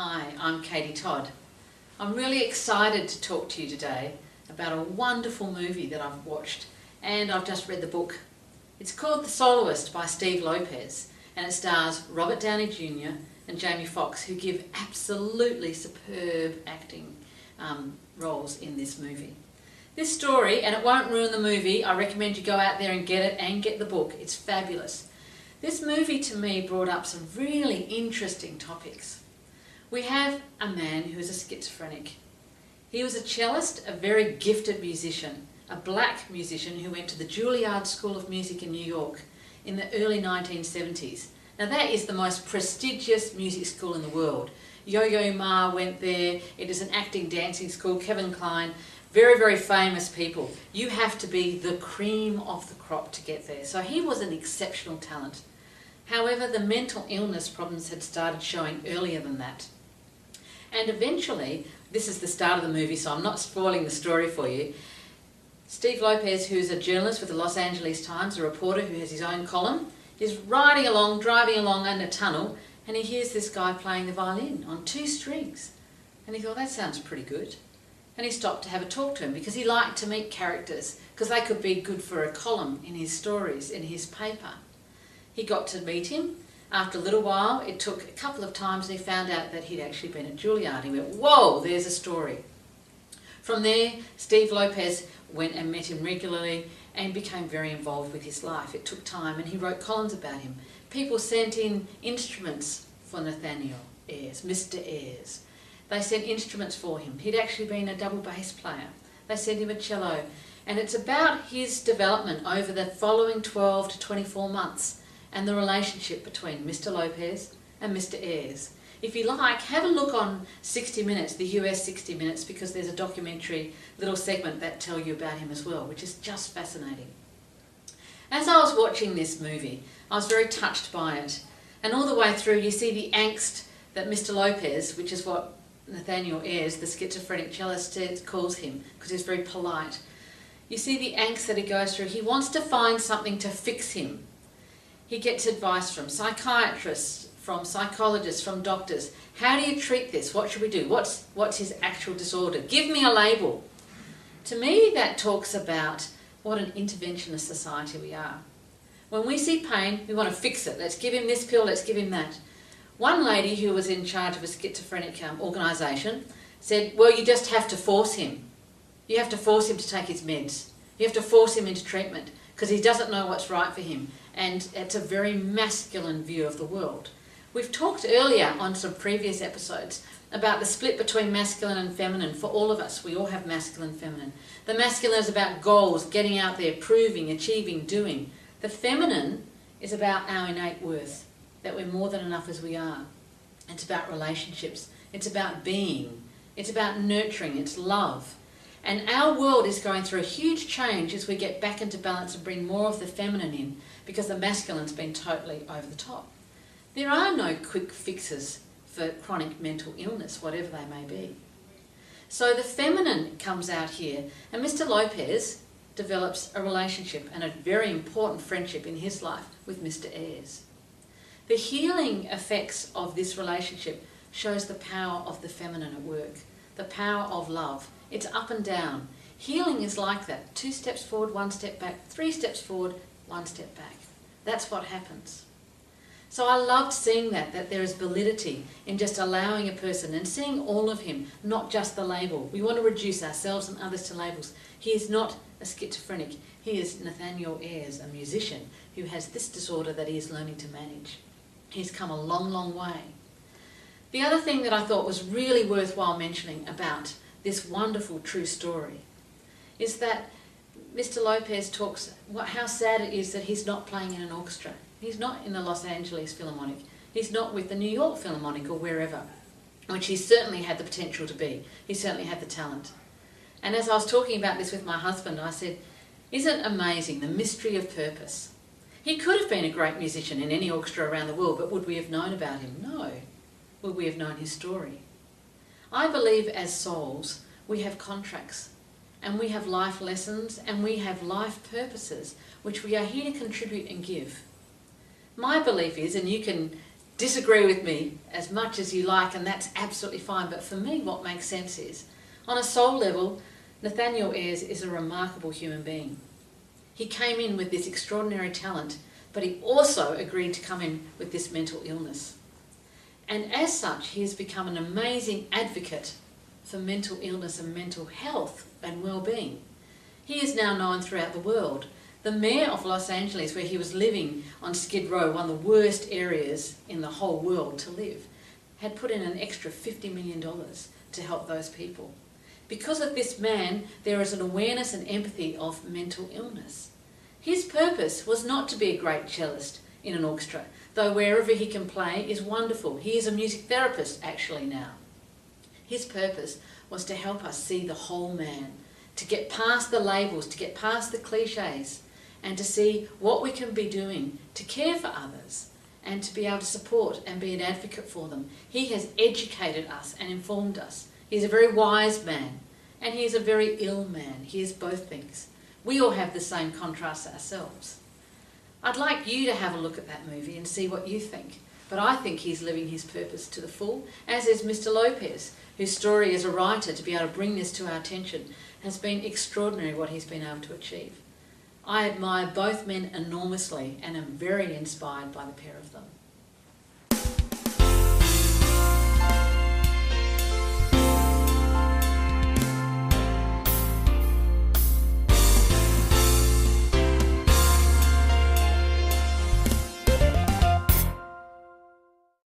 Hi, I'm Katie Todd. I'm really excited to talk to you today about a wonderful movie that I've watched, and I've just read the book. It's called The Soloist by Steve Lopez, and it stars Robert Downey Jr. and Jamie Foxx, who give absolutely superb acting roles in this movie. This story, and it won't ruin the movie, I recommend you go out there and get it and get the book. It's fabulous. This movie to me brought up some really interesting topics. We have a man who is a schizophrenic. He was a cellist, a very gifted musician, a black musician who went to the Juilliard School of Music in New York in the early 1970s. Now that is the most prestigious music school in the world. Yo-Yo Ma went there. It is an acting dancing school. Kevin Kline, very, very famous people. You have to be the cream of the crop to get there. So he was an exceptional talent. However, the mental illness problems had started showing earlier than that. And eventually, this is the start of the movie, so I'm not spoiling the story for you. Steve Lopez, who's a journalist with the Los Angeles Times, a reporter who has his own column, is driving along in a tunnel, and he hears this guy playing the violin on 2 strings. And he thought, that sounds pretty good. And he stopped to have a talk to him because he liked to meet characters because they could be good for a column in his stories, in his paper. He got to meet him. After a little while, it took a couple of times, and he found out that he'd actually been at Juilliard. He went, whoa, there's a story. From there, Steve Lopez went and met him regularly and became very involved with his life. It took time, and he wrote columns about him. People sent in instruments for Nathaniel Ayres, Mr. Ayres. They sent instruments for him. He'd actually been a double bass player. They sent him a cello. And it's about his development over the following 12 to 24 months and the relationship between Mr. Lopez and Mr. Ayres. If you like, have a look on 60 Minutes, the US 60 Minutes, because there's a documentary little segment that tell you about him as well, which is just fascinating. As I was watching this movie, I was very touched by it. And all the way through, you see the angst that Mr. Lopez, which is what Nathaniel Ayres, the schizophrenic cellist, calls him, because he's very polite. You see the angst that he goes through. He wants to find something to fix him. He gets advice from psychiatrists, from psychologists, from doctors. How do you treat this? What should we do? What's his actual disorder? Give me a label. To me, that talks about what an interventionist society we are. When we see pain, we want to fix it. Let's give him this pill, let's give him that. One lady who was in charge of a schizophrenic organisation said, well, you just have to force him. You have to force him to take his meds. You have to force him into treatment because he doesn't know what's right for him. And it's a very masculine view of the world. We've talked earlier on some previous episodes about the split between masculine and feminine for all of us. We all have masculine and feminine. The masculine is about goals, getting out there, proving, achieving, doing. The feminine is about our innate worth, that we're more than enough as we are. It's about relationships. It's about being. It's about nurturing. It's love. And our world is going through a huge change as we get back into balance and bring more of the feminine in, because the masculine's been totally over the top. There are no quick fixes for chronic mental illness, whatever they may be. So the feminine comes out here, and Mr. Lopez develops a relationship and a very important friendship in his life with Mr. Ayres. The healing effects of this relationship shows the power of the feminine at work, the power of love. It's up and down. Healing is like that. 2 steps forward, 1 step back, 3 steps forward, 1 step back. That's what happens. So I loved seeing that there is validity in just allowing a person and seeing all of him, not just the label. We want to reduce ourselves and others to labels. He is not a schizophrenic. He is Nathaniel Ayres, a musician who has this disorder that he is learning to manage. He's come a long, long way. The other thing that I thought was really worthwhile mentioning about this wonderful true story is that Mr. Lopez talks how sad it is that he's not playing in an orchestra. He's not in the Los Angeles Philharmonic. He's not with the New York Philharmonic or wherever, which he certainly had the potential to be. He certainly had the talent. And as I was talking about this with my husband, I said, isn't it amazing, the mystery of purpose? He could have been a great musician in any orchestra around the world, but would we have known about him? No. Would we have known his story? I believe as souls, we have contracts, and we have life lessons, and we have life purposes, which we are here to contribute and give. My belief is, and you can disagree with me as much as you like, and that's absolutely fine. But for me, what makes sense is, on a soul level, Nathaniel Ayres is a remarkable human being. He came in with this extraordinary talent, but he also agreed to come in with this mental illness. And as such, he has become an amazing advocate for mental illness and mental health and well-being. He is now known throughout the world. The mayor of Los Angeles, where he was living on Skid Row, one of the worst areas in the whole world to live, had put in an extra $50 million to help those people. Because of this man, there is an awareness and empathy of mental illness. His purpose was not to be a great cellist in an orchestra, though wherever he can play is wonderful. He is a music therapist actually now. His purpose was to help us see the whole man, to get past the labels, to get past the cliches, and to see what we can be doing to care for others and to be able to support and be an advocate for them. He has educated us and informed us. He's a very wise man, and he is a very ill man. He is both things. We all have the same contrasts ourselves. I'd like you to have a look at that movie and see what you think. But I think he's living his purpose to the full, as is Mr. Lopez, whose story as a writer, to be able to bring this to our attention, has been extraordinary what he's been able to achieve. I admire both men enormously and am very inspired by the pair of them.